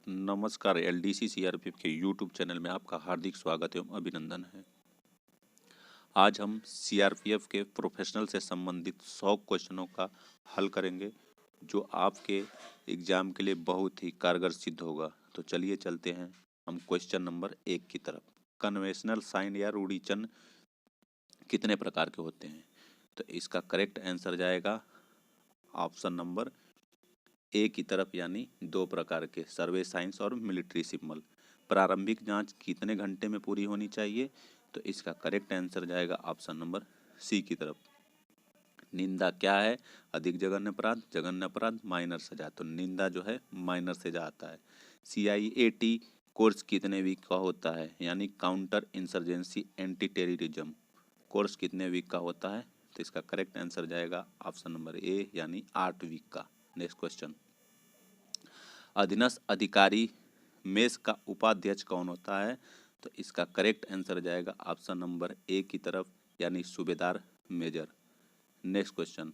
नमस्कार। LDC CRPF के YouTube channel में आपका हार्दिक स्वागत एवं अभिनंदन है। आज हम सीआरपीएफ के प्रोफेशनल से संबंधित 100 क्वेश्चनों का हल करेंगे जो आपके एग्जाम के लिए बहुत ही कारगर सिद्ध होगा। तो चलिए चलते हैं हम क्वेश्चन नंबर 1 की तरफ। कन्वेंशनल साइन या रूढ़ि चिन्ह कितने प्रकार के होते हैं? तो इसका करेक्ट आंसर जाएगा ऑप्शन नंबर ए की तरफ, यानी 2 प्रकार के, सर्वे साइंस और मिलिट्री सिंबल। प्रारंभिक जांच कितने घंटे में पूरी होनी चाहिए? तो इसका करेक्ट आंसर जाएगा ऑप्शन नंबर सी की तरफ। निंदा क्या है? अधिक जघन्य अपराध, जघन्य अपराध, माइनर सजा। तो निंदा जो है माइनर सजा आता है। CIAT कोर्स कितने वीक का होता है? यानी counter insurgency anti terrorism course कितने वीक का होता है? तो इसका करेक्ट आंसर जाएगा ऑप्शन नंबर ए, यानी 8 वीक का। नेक्स्ट क्वेश्चन, अधीनस्थ अधिकारी मेस का उपाध्यक्ष कौन होता है? तो इसका करेक्ट आंसर जाएगा ऑप्शन नंबर ए की तरफ, यानी सूबेदार मेजर। नेक्स्ट क्वेश्चन,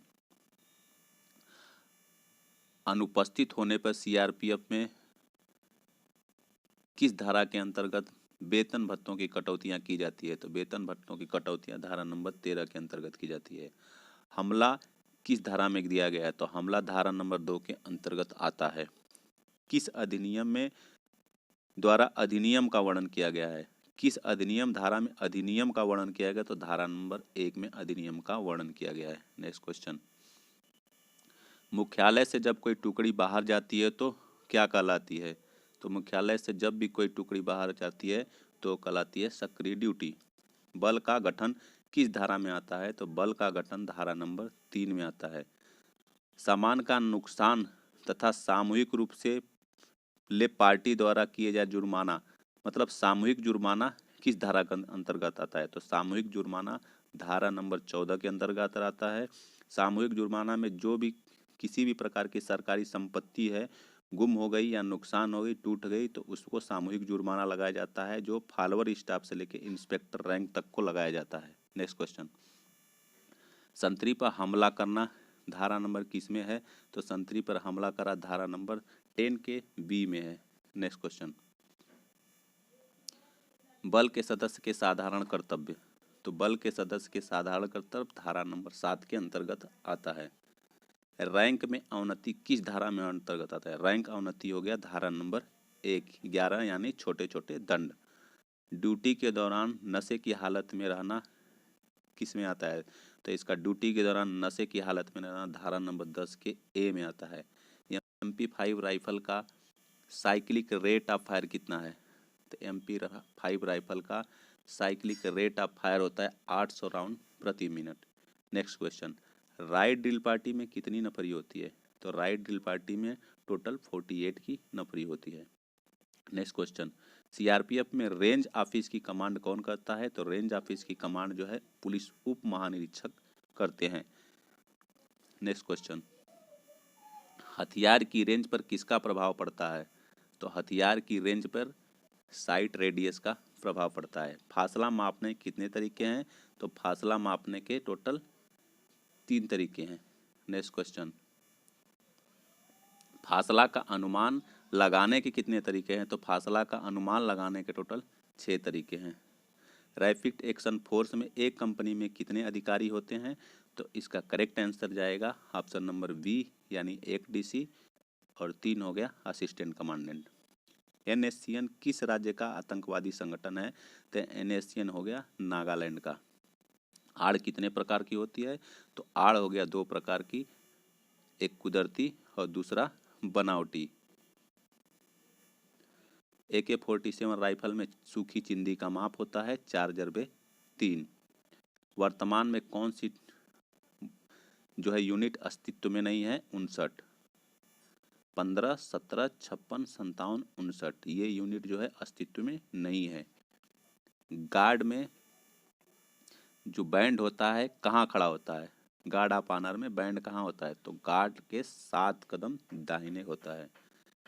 अनुपस्थित होने पर सीआरपीएफ में किस धारा के अंतर्गत वेतन भत्तों की कटौतियां की जाती है? तो वेतन भत्तों की कटौतियां धारा नंबर 13 के अंतर्गत की जाती है। हमला किस धारा में दिया गया है? तो हमला धारा नंबर 2 के अंतर्गत आता है। किस अधिनियम में द्वारा अधिनियम का वर्णन किया गया है? किस अधिनियम धारा में अधिनियम का वर्णन किया गया? तो धारा नंबर 1 में अधिनियम का वर्णन किया गया है। नेक्स्ट क्वेश्चन, मुख्यालय से जब कोई टुकड़ी बाहर जाती है तो क्या कहलाती है? तो मुख्यालय से जब भी कोई टुकड़ी बाहर जाती है तो कहलाती है सक्रिय ड्यूटी। बल का गठन किस धारा में आता है? तो बल का गठन धारा नंबर 3 में आता है। सामान का नुकसान तथा सामूहिक रूप से ले पार्टी द्वारा किए जाए जुर्माना, मतलब सामूहिक जुर्माना किस धारा के अंतर्गत आता है? तो सामूहिक जुर्माना धारा नंबर 14 के अंतर्गत आता है। सामूहिक जुर्माना में जो भी किसी भी प्रकार की सरकारी संपत्ति है, गुम हो गई या नुकसान हो गई, टूट गई, तो उसको सामूहिक जुर्माना लगाया जाता है, जो फॉलोअर स्टाफ से लेकर इंस्पेक्टर रैंक तक को लगाया जाता है। नेक्स्ट क्वेश्चन, संतरी पर हमला करना धारा नंबर किस में है? तो संतरी पर हमला करा धारा नंबर 10 के बी में है। नेक्स्ट क्वेश्चन, बल के सदस्य के साधारण कर्तव्य। तो बल के सदस्य के साधारण कर्तव्य धारा नंबर 7 के अंतर्गत आता है। रैंक में अवनति किस धारा में अंतर्गत आता है? रैंक अवनति हो गया धारा नंबर 11, यानी छोटे छोटे दंड। ड्यूटी के दौरान नशे की हालत में रहना किस में आता है? तो इसका ड्यूटी के दौरान नशे की हालत में रहना धारा नंबर 10 के ए में आता है। MP5 राइफल का साइक्लिक रेट ऑफ फायर कितना है? तो MP5 राइफल का साइक्लिक रेट ऑफ फायर होता है 800 राउंड प्रति minute. Next question, right drill party में कितनी नफरी होती है? तो राइट ड्रिल पार्टी में टोटल 48 की नफरी होती है। नेक्स्ट क्वेश्चन, सीआरपीएफ में रेंज ऑफिस की कमांड कौन करता है? तो रेंज ऑफिस की कमांड जो है पुलिस उप महानिरीक्षक करते हैं। नेक्स्ट क्वेश्चन, हथियार की रेंज पर किसका प्रभाव पड़ता है? तो हथियार की रेंज पर साइट रेडियस का प्रभाव पड़ता है। फासला मापने कितने तरीके हैं? तो फासला मापने के टोटल 3 तरीके हैं। नेक्स्ट क्वेश्चन, फासला का अनुमान लगाने के कितने तरीके हैं? तो फासला का अनुमान लगाने के टोटल 6 तरीके हैं। रैपिड एक्शन फोर्स में एक कंपनी में कितने अधिकारी होते हैं? तो इसका करेक्ट आंसर जाएगा ऑप्शन नंबर बी, यानी 1 DC, और 3 हो गया असिस्टेंट कमांडेंट। NSCN किस राज्य का आतंकवादी संगठन है? तो NSCN हो गया नागालैंड का। आड़ कितने प्रकार की होती है? तो आड़ हो गया 2 प्रकार की, एक कुदरती और दूसरा बनावटी। AK-47 राइफल में सूखी चिंदी का माप होता है 4/3। वर्तमान में कौन सी जो है यूनिट अस्तित्व में नहीं है? 59, 15, 17, 56, 57, 59, ये यूनिट जो है अस्तित्व में नहीं है। गार्ड में जो बैंड होता है कहाँ खड़ा होता है? गार्ड ऑफ ऑनर में बैंड कहाँ होता है? तो गार्ड के 7 कदम दाहिने होता है।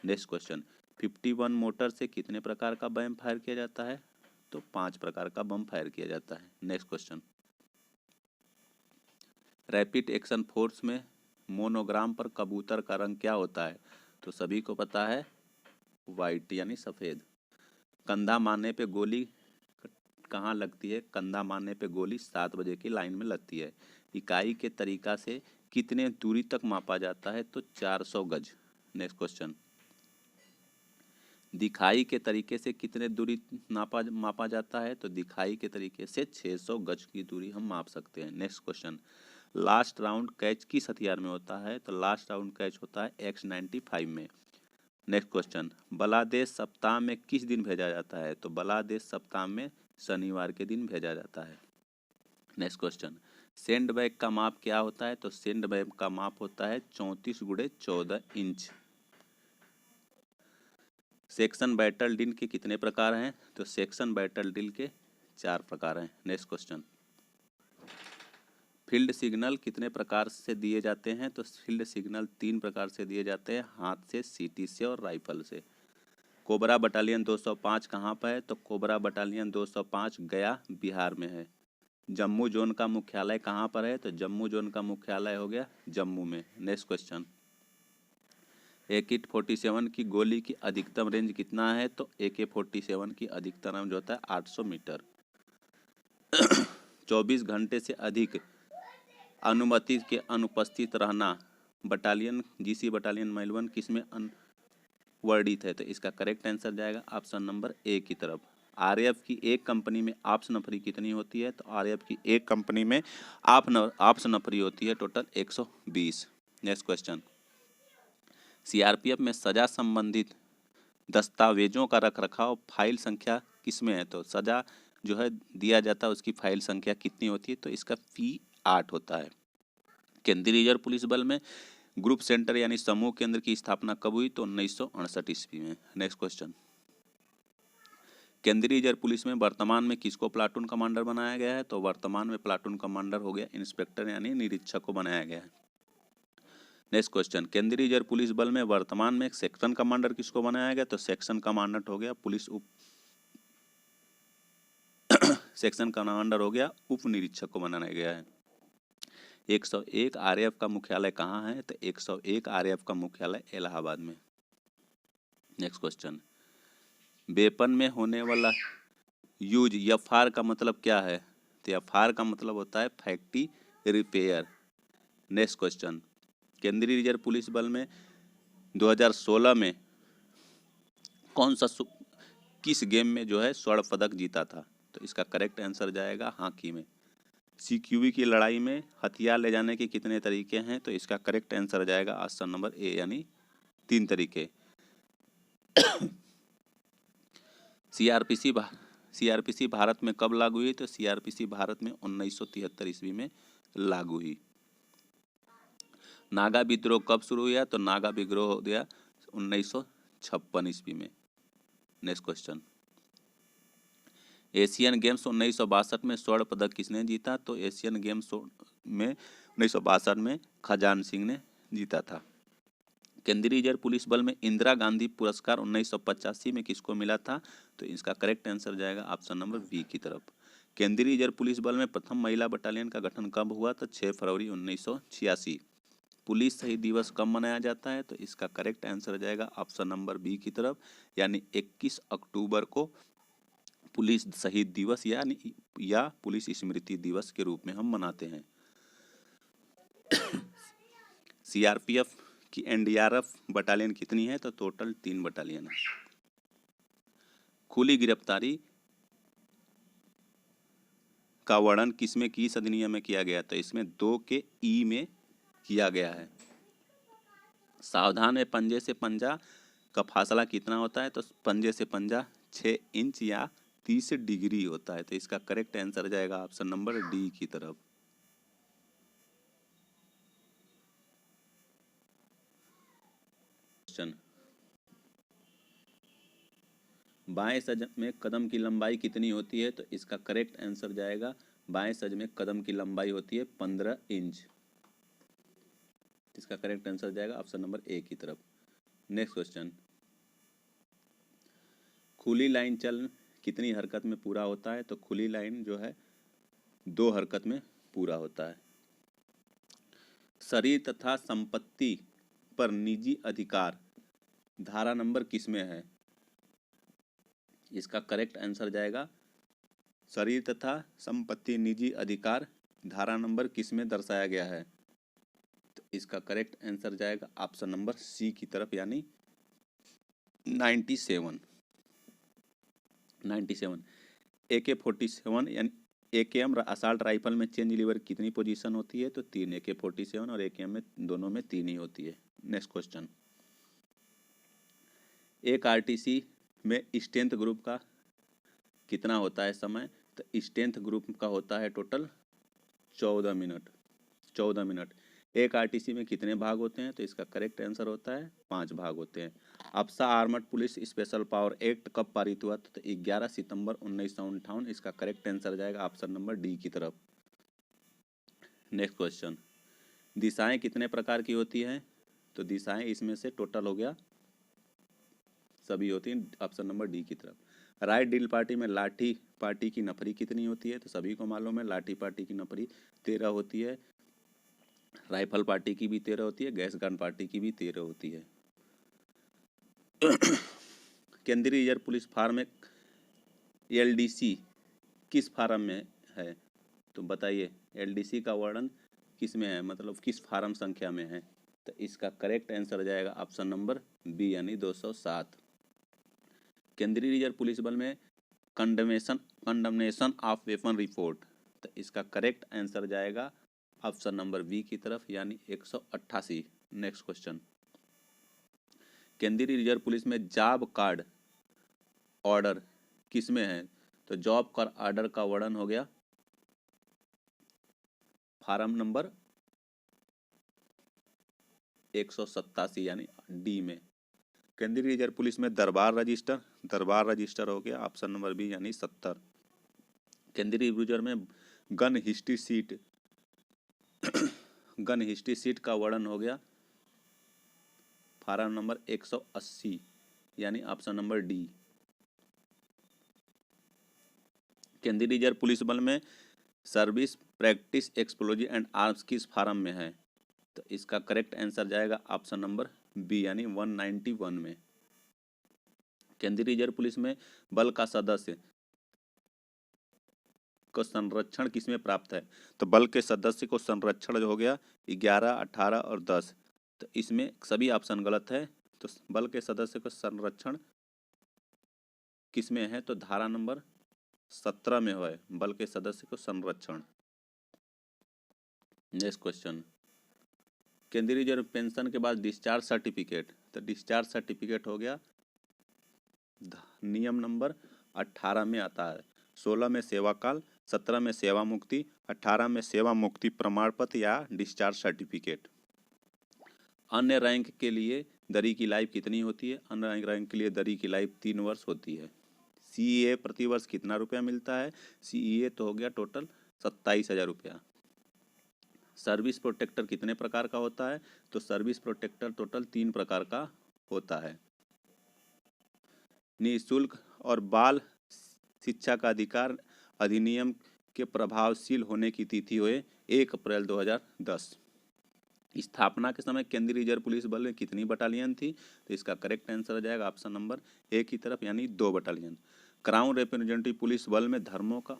नेक्स्ट क्वेश्चन, 51 मोटर से कितने प्रकार का बम फायर किया जाता है? तो 5 प्रकार का बम फायर किया जाता है। Next question, rapid action force में मोनोग्राम पर कबूतर का रंग क्या होता है? तो सभी को पता है वाइट यानी सफ़ेद। कंधा मारने पे गोली कहाँ लगती है? कंधा मारने पे गोली 7 बजे की लाइन में लगती है। इकाई के तरीका से कितने दूरी तक मापा जाता है? तो 400 गज। नेक्स्ट क्वेश्चन, दिखाई के तरीके से कितने दूरी मापा जाता है? तो दिखाई के तरीके से 600 गज की दूरी हम माप सकते हैं। Next question, last round catch किस हथियार में होता है? तो लास्ट राउंड कैच होता है X95 में। नेक्स्ट क्वेश्चन, बलादेश सप्ताह में किस दिन भेजा जाता है? तो बलादेश सप्ताह में शनिवार के दिन भेजा जाता है। नेक्स्ट क्वेश्चन, सेंड बैग का माप क्या होता है? तो सेंड बैग का माप होता है 34x14 inch. Section battle drill के कितने प्रकार हैं? तो सेक्शन बैटल ड्रिल के 4 प्रकार हैं। नेक्स्ट क्वेश्चन, फील्ड सिग्नल कितने प्रकार से दिए जाते हैं? तो फील्ड सिग्नल 3 प्रकार से दिए जाते हैं, हाथ से, सीटी से और राइफल से। कोबरा बटालियन 205 कहाँ पर है? तो कोबरा बटालियन 205 गया बिहार में है। जम्मू जोन का मुख्यालय कहाँ पर है? तो जम्मू जोन का मुख्यालय हो गया जम्मू में। नेक्स्ट क्वेश्चन, AK-47 की गोली की अधिकतम रेंज कितना है? तो AK-47 की अधिकतम रेंज होता है 800 मीटर। 24 घंटे से अधिक अनुमति के अनुपस्थित रहना बटालियन GC बटालियन माइलवन किसमें वर्णित है? तो इसका करेक्ट आंसर जाएगा ऑप्शन नंबर ए की तरफ। RAF की एक कंपनी में आपस नफरी कितनी होती है? तो RAF की एक कंपनी में आपस नफरी होती है टोटल 120। नेक्स्ट क्वेश्चन, CRPF में सजा संबंधित दस्तावेजों का रखरखाव फाइल संख्या किसमें है? तो सजा जो है दिया जाता है उसकी फाइल संख्या कितनी होती है? तो इसका P8 होता है। केंद्रीय रिजर्व पुलिस बल में ग्रुप सेंटर यानी समूह केंद्र की स्थापना कब हुई? तो 1968 ईस्वी में। नेक्स्ट क्वेश्चन, केंद्रीय रिजर्व पुलिस में वर्तमान में किसको प्लाटून कमांडर बनाया गया है? तो वर्तमान में प्लाटून कमांडर हो गया इंस्पेक्टर यानी निरीक्षक को बनाया गया है। नेक्स्ट क्वेश्चन, केंद्रीय रिजर्व पुलिस बल में वर्तमान में सेक्शन कमांडर किसको बनाया गया? तो सेक्शन कमांडर हो गया पुलिस सेक्शन कमांडर हो गया उप निरीक्षक को बनाया गया है। 101 RAF का मुख्यालय कहाँ है? तो 101 RAF का मुख्यालय इलाहाबाद में। नेक्स्ट क्वेश्चन, वेपन में होने वाला यूज FR का मतलब क्या है? तो FR का मतलब होता है फैक्ट्री रिपेयर। नेक्स्ट क्वेश्चन, केंद्रीय रिजर्व पुलिस बल में 2016 में कौन सा किस गेम में जो है स्वर्ण पदक जीता था? तो इसका करेक्ट आंसर जाएगा हॉकी में। CQB की लड़ाई में हथियार ले जाने के कितने तरीके हैं? तो इसका करेक्ट आंसर जाएगा ऑप्शन नंबर ए यानी 3 तरीके। CRPC भारत में कब लागू हुई? तो CRPC भारत में 1973 ईस्वी में लागू हुई। नागा विद्रोह कब शुरू हुआ? तो नागा विद्रोह हो गया 1956 ईस्वी में। नेक्स्ट क्वेश्चन, एशियन गेम्स 1962 में स्वर्ण पदक किसने जीता? तो एशियन गेम्स में 1962 में खजान सिंह ने जीता था। केंद्रीय रिजर्व पुलिस बल में इंदिरा गांधी पुरस्कार 1985 में किसको मिला था? तो इसका करेक्ट आंसर जाएगा ऑप्शन नंबर बी की तरफ। केंद्रीय रिजर्व पुलिस बल में प्रथम महिला बटालियन का गठन कब हुआ? तो 6 फरवरी 1986। पुलिस शहीद दिवस कब मनाया जाता है? तो इसका करेक्ट आंसर जाएगा ऑप्शन नंबर बी की तरफ, यानी 21 अक्टूबर को पुलिस शहीद दिवस या पुलिस स्मृति दिवस के रूप में हम मनाते हैं। CRPF की NDRF बटालियन कितनी है? तो टोटल 3 बटालियन है। खुली गिरफ्तारी का वर्णन किसमें किस अधिनियम में किया गया? तो इसमें 2 के ई में किया गया है। सावधान में पंजे से पंजा का फासला कितना होता है? तो पंजे से पंजा 6 इंच या 30 डिग्री होता है। तो इसका करेक्ट आंसर जाएगा ऑप्शन नंबर डी की तरफ। क्वेश्चन, बाएं सज में कदम की लंबाई कितनी होती है? तो इसका करेक्ट आंसर जाएगा बाएं सज में कदम की लंबाई होती है 15 इंच। इसका करेक्ट आंसर जाएगा ऑप्शन नंबर ए की तरफ। नेक्स्ट क्वेश्चन, खुली लाइन चल कितनी हरकत में पूरा होता है? तो खुली लाइन जो है 2 हरकत में पूरा होता है। शरीर तथा संपत्ति पर निजी अधिकार धारा नंबर किसमें है? इसका करेक्ट आंसर जाएगा शरीर तथा संपत्ति निजी अधिकार धारा नंबर किस में दर्शाया गया है? तो इसका करेक्ट आंसर जाएगा ऑप्शन नंबर सी की तरफ, यानी 97। AK-47 यानी AKM असॉल्ट राइफल में चेंज लीवर कितनी पोजीशन होती है? तो 3। AK-47 और AKM में दोनों में 3 ही होती है। नेक्स्ट क्वेश्चन, एक RTC में स्ट्रेंथ ग्रुप का कितना होता है समय? तो स्ट्रेंथ ग्रुप का होता है टोटल 14 मिनट। एक RTC में कितने भाग होते हैं? तो इसका करेक्ट आंसर होता है 5 भाग होते हैं। AFSPA armed police special power act कब पारित हुआ? तो 11 सितंबर 1958। इसका करेक्ट आंसर जाएगा ऑप्शन नंबर डी की तरफ। नेक्स्ट क्वेश्चन, दिशाएं कितने प्रकार की होती हैं? तो दिशाएं इसमें से टोटल हो गया सभी होती हैं ऑप्शन नंबर डी की तरफ। राइट ड्रिल पार्टी में लाठी पार्टी की नफरी कितनी होती है? तो सभी को मालूम है लाठी पार्टी की नफरी 13 होती है, राइफल पार्टी की भी 13 होती है, गैस गन पार्टी की भी 13 होती है। केंद्रीय रिजर्व पुलिस फार्म में LDC किस फार्म में है? तो बताइए LDC का वर्णन किस में है, मतलब किस फार्म संख्या में है? तो इसका करेक्ट आंसर जाएगा ऑप्शन नंबर बी यानी 207। केंद्रीय रिजर्व पुलिस बल में कंडमनेशन ऑफ वेपन रिपोर्ट, तो इसका करेक्ट आंसर जाएगा ऑप्शन नंबर बी की तरफ यानी 188। नेक्स्ट क्वेश्चन, केंद्रीय रिजर्व पुलिस में जॉब कार्ड ऑर्डर किस में है? तो जॉब कार्ड ऑर्डर का वर्णन हो गया फार्म नंबर 187 यानी डी में। केंद्रीय रिजर्व पुलिस में दरबार रजिस्टर हो गया ऑप्शन नंबर बी यानी 70। केंद्रीय रिजर्व में गन हिस्ट्री सीट का वर्णन हो गया फार्म नंबर 180 यानी ऑप्शन नंबर डी। केंद्रीय रिजर्व पुलिस बल में service practice explosive and arms किस फार्म में है? तो इसका करेक्ट आंसर जाएगा ऑप्शन नंबर बी यानी 191 में। केंद्रीय रिजर्व पुलिस में बल का सदस्य को संरक्षण किसमें प्राप्त है? तो बल के सदस्य को संरक्षण जो हो गया 11, 18 और 10, तो इसमें सभी ऑप्शन गलत है। तो बल के सदस्य को संरक्षण किसमें है? तो धारा नंबर 17 में है बल के सदस्य को संरक्षण। नेक्स्ट क्वेश्चन, केंद्रीय रिजर्व पेंशन के बाद डिस्चार्ज सर्टिफिकेट, तो डिस्चार्ज सर्टिफिकेट हो गया नियम नंबर 18 में आता है। 16 में सेवा काल, 17 में सेवा मुक्ति, 18 में सेवा मुक्ति प्रमाण पत्र या डिस्चार्ज सर्टिफिकेट। अन्य रैंक के लिए दरी की लाइफ कितनी होती है? अन्य रैंक के लिए दरी की लाइफ 3 वर्ष होती है। CEA प्रति वर्ष कितना रुपया मिलता है? CEA तो हो गया टोटल 27,000 रुपया। सर्विस प्रोटेक्टर कितने प्रकार का होता है? तो सर्विस प्रोटेक्टर टोटल 3 प्रकार का होता है। निःशुल्क और बाल शिक्षा का अधिकार अधिनियम के प्रभावशील होने की तिथि हुए 1 अप्रैल 2010। स्थापना के समय केंद्रीय रिजर्व पुलिस बल में कितनी बटालियन थी? तो इसका करेक्ट आंसर हो जाएगा ऑप्शन नंबर ए की तरफ यानी 2 बटालियन। क्राउन रिप्रेजेंटेटिव पुलिस बल में धर्मों का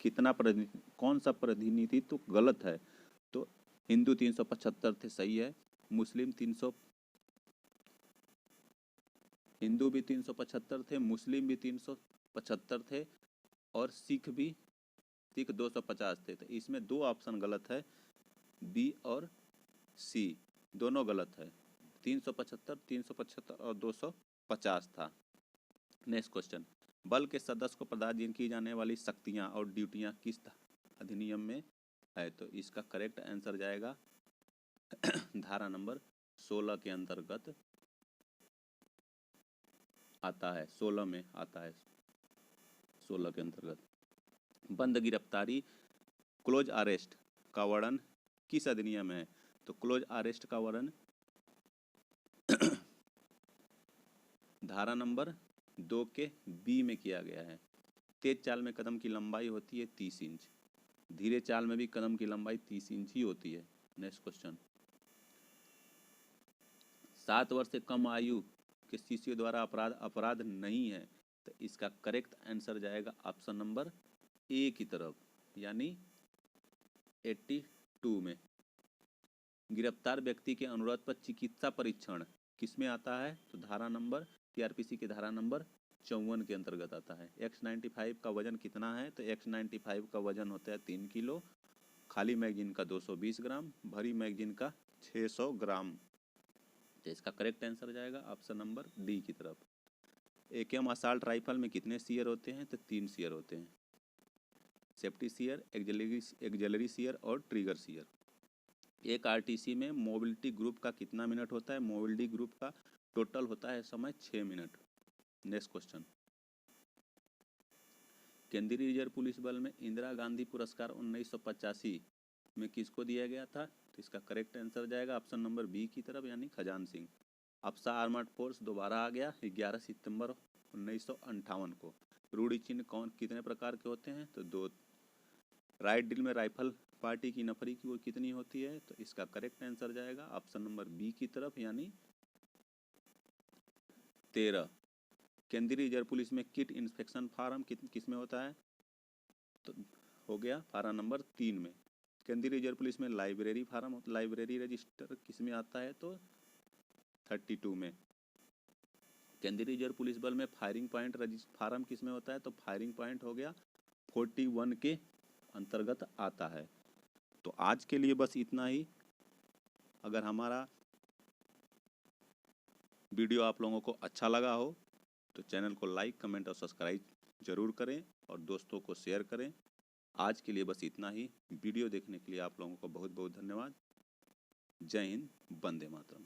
कितना कौन सा प्रतिनिधित्व तो गलत है? तो हिंदू 375 थे, सही है। मुस्लिम 300, हिंदू भी 375 थे, मुस्लिम भी 375 थे और सिख 250 थे। तो इसमें 2 ऑप्शन गलत है, बी और सी दोनों गलत है। 375 और 250 था। नेक्स्ट क्वेश्चन, बल के सदस्य को प्रदान की जाने वाली शक्तियां और ड्यूटियां किस अधिनियम में है? तो इसका करेक्ट आंसर जाएगा धारा नंबर 16 के अंतर्गत आता है, 16 में आता है, 16 के अंतर्गत। बंद गिरफ्तारी क्लोज अरेस्ट का वर्णन किस अधिनियम में है? तो क्लोज अरेस्ट का वर्णन धारा नंबर 2 के बी में किया गया है। तेज चाल में कदम की लंबाई होती है 30 इंच, धीरे चाल में भी कदम की लंबाई 30 इंच ही होती है। नेक्स्ट क्वेश्चन, 7 वर्ष से कम आयु के शिशु द्वारा अपराध नहीं है, तो इसका करेक्ट आंसर जाएगा ऑप्शन नंबर ए की तरफ, यानी 82 में। गिरफ्तार व्यक्ति के अनुरोध पर चिकित्सा परीक्षण किस में आता है? तो धारा नंबर टीआरपीसी की धारा नंबर 54 के अंतर्गत आता है। X95 का वजन कितना है? तो X95 का वजन होता है 3 किलो, खाली मैगजीन का 220 ग्राम, भरी मैगजीन का 600 ग्राम। तो इसका करेक्ट आंसर जाएगा ऑप्शन नंबर डी की तरफ। AKM असॉल्ट राइफल में कितने सीयर होते हैं? तो 3 सीयर होते हैं, सेफ्टी सीयर, एक्सिलरी सीयर और ट्रिगर सीयर। एक आरटीसी में मोबिलिटी ग्रुप का कितना मिनट होता है? मोबिलिटी ग्रुप का टोटल होता है समय 6 मिनट। नेक्स्ट क्वेश्चन, केंद्रीय रिजर्व पुलिस बल में इंदिरा गांधी पुरस्कार 1985 में किसको दिया गया था? तो इसका करेक्ट आंसर जाएगा ऑप्शन नंबर बी की तरफ, यानी खजान सिंह। अफसा आर्मर्ड फोर्स दोबारा आ गया 11 सितंबर 1958 को। रूढ़ी चिन्ह कौन कितने प्रकार के होते हैं? तो 2। राइट डील में राइफल पार्टी की नफरी की वो कितनी होती है? तो इसका करेक्ट आंसर जाएगा ऑप्शन नंबर बी की तरफ, यानी 13। केंद्रीय रिजर्व पुलिस में किट इंस्पेक्शन फार्म किस में होता है? तो हो गया फार्म नंबर 3 में। केंद्रीय रिजर्व पुलिस में लाइब्रेरी फार्म, लाइब्रेरी रजिस्टर किस में आता है? तो 32 में। केंद्रीय रिजर्व पुलिस बल में फायरिंग पॉइंट फार्म किस में होता है? तो फायरिंग पॉइंट हो गया 41 के अंतर्गत आता है। तो आज के लिए बस इतना ही। अगर हमारा वीडियो आप लोगों को अच्छा लगा हो तो चैनल को लाइक, कमेंट और सब्सक्राइब जरूर करें और दोस्तों को शेयर करें। आज के लिए बस इतना ही। वीडियो देखने के लिए आप लोगों को बहुत बहुत धन्यवाद। जय हिंद, वंदे मातरम।